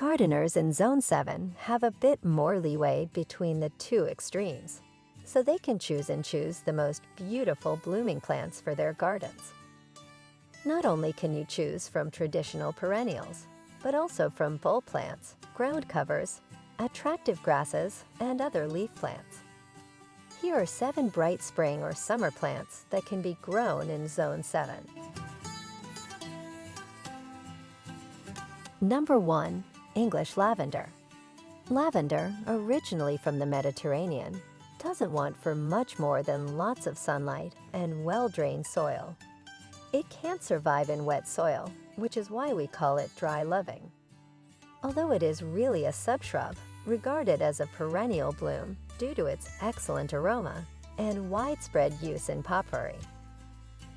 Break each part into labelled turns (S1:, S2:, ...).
S1: Gardeners in Zone 7 have a bit more leeway between the two extremes, so they can choose the most beautiful blooming plants for their gardens. Not only can you choose from traditional perennials, but also from bulb plants, ground covers, attractive grasses, and other leaf plants. Here are 7 bright spring or summer plants that can be grown in Zone 7. Number 1. English lavender. Lavender, originally from the Mediterranean, doesn't want for much more than lots of sunlight and well-drained soil. It can't survive in wet soil, which is why we call it dry-loving. Although it is really a subshrub, regarded as a perennial bloom due to its excellent aroma and widespread use in potpourri.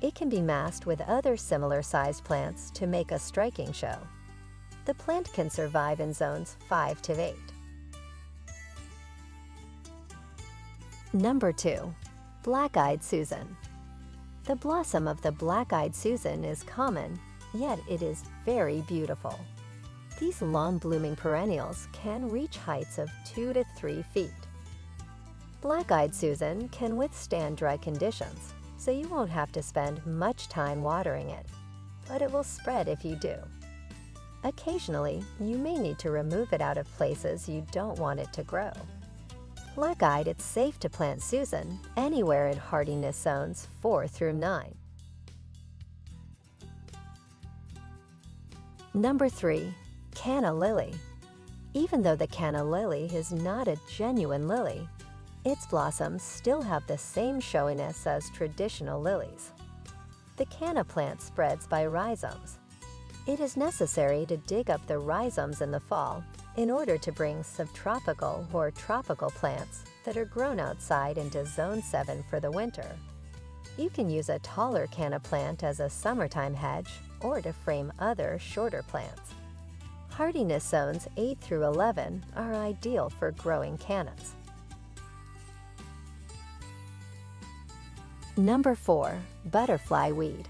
S1: It can be massed with other similar-sized plants to make a striking show. The plant can survive in zones 5 to 8. Number 2. Black-eyed Susan. The blossom of the black-eyed Susan is common, yet it is very beautiful. These long-blooming perennials can reach heights of 2 to 3 feet. Black-eyed Susan can withstand dry conditions, so you won't have to spend much time watering it, but it will spread if you do. Occasionally, you may need to remove it out of places you don't want it to grow. Black-eyed, it's safe to plant Susan anywhere in hardiness zones 4 through 9. Number 3. Canna Lily. Even though the Canna Lily is not a genuine lily, its blossoms still have the same showiness as traditional lilies. The canna plant spreads by rhizomes. It is necessary to dig up the rhizomes in the fall in order to bring subtropical or tropical plants that are grown outside into Zone 7 for the winter. You can use a taller canna plant as a summertime hedge or to frame other shorter plants. Hardiness zones 8 through 11 are ideal for growing cannas. Number 4. Butterfly weed.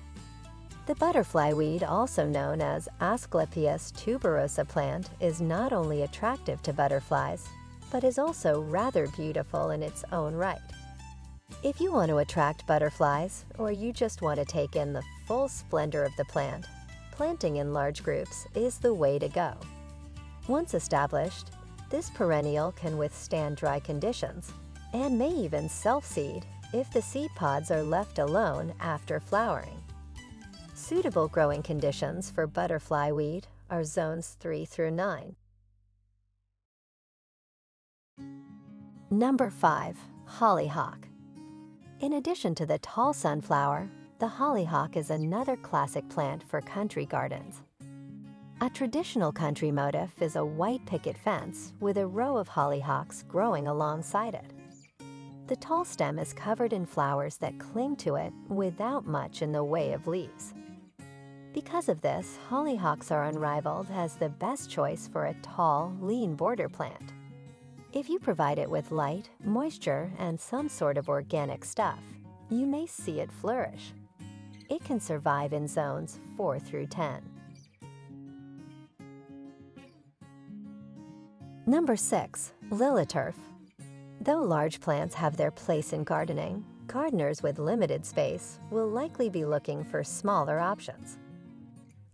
S1: The butterfly weed, also known as Asclepias tuberosa plant, is not only attractive to butterflies, but is also rather beautiful in its own right. If you want to attract butterflies, or you just want to take in the full splendor of the plant, planting in large groups is the way to go. Once established, this perennial can withstand dry conditions and may even self-seed if the seed pods are left alone after flowering. Suitable growing conditions for butterfly weed are zones 3 through 9. Number 5. Hollyhock. In addition to the tall sunflower, the hollyhock is another classic plant for country gardens. A traditional country motif is a white picket fence with a row of hollyhocks growing alongside it. The tall stem is covered in flowers that cling to it without much in the way of leaves. Because of this, hollyhocks are unrivaled as the best choice for a tall, lean border plant. If you provide it with light, moisture, and some sort of organic stuff, you may see it flourish. It can survive in zones 4 through 10. Number 6. Lilyturf. Though large plants have their place in gardening, gardeners with limited space will likely be looking for smaller options.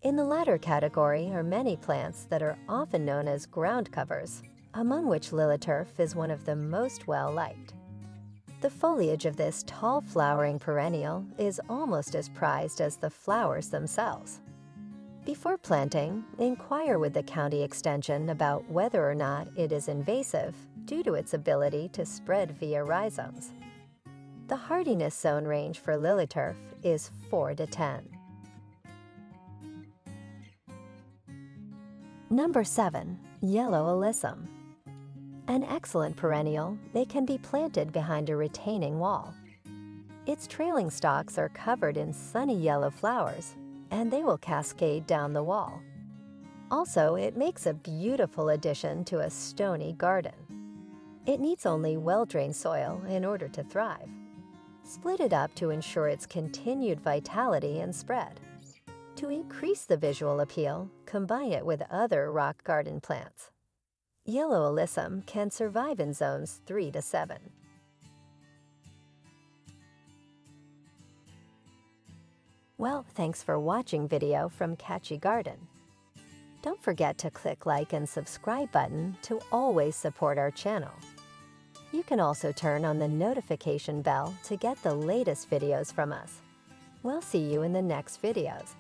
S1: In the latter category are many plants that are often known as ground covers, among which Lilyturf is one of the most well-liked. The foliage of this tall flowering perennial is almost as prized as the flowers themselves. Before planting, inquire with the county extension about whether or not it is invasive due to its ability to spread via rhizomes. The hardiness zone range for Lilyturf is 4 to 10. Number 7. Yellow Alyssum. An excellent perennial, it can be planted behind a retaining wall. Its trailing stalks are covered in sunny yellow flowers, and they will cascade down the wall. Also, it makes a beautiful addition to a stony garden. It needs only well-drained soil in order to thrive. Split it up to ensure its continued vitality and spread. To increase the visual appeal, combine it with other rock garden plants. Yellow alyssum can survive in zones 3 to 7. Well, thanks for watching video from Catchy Garden. Don't forget to click like and subscribe button to always support our channel. You can also turn on the notification bell to get the latest videos from us. We'll see you in the next videos.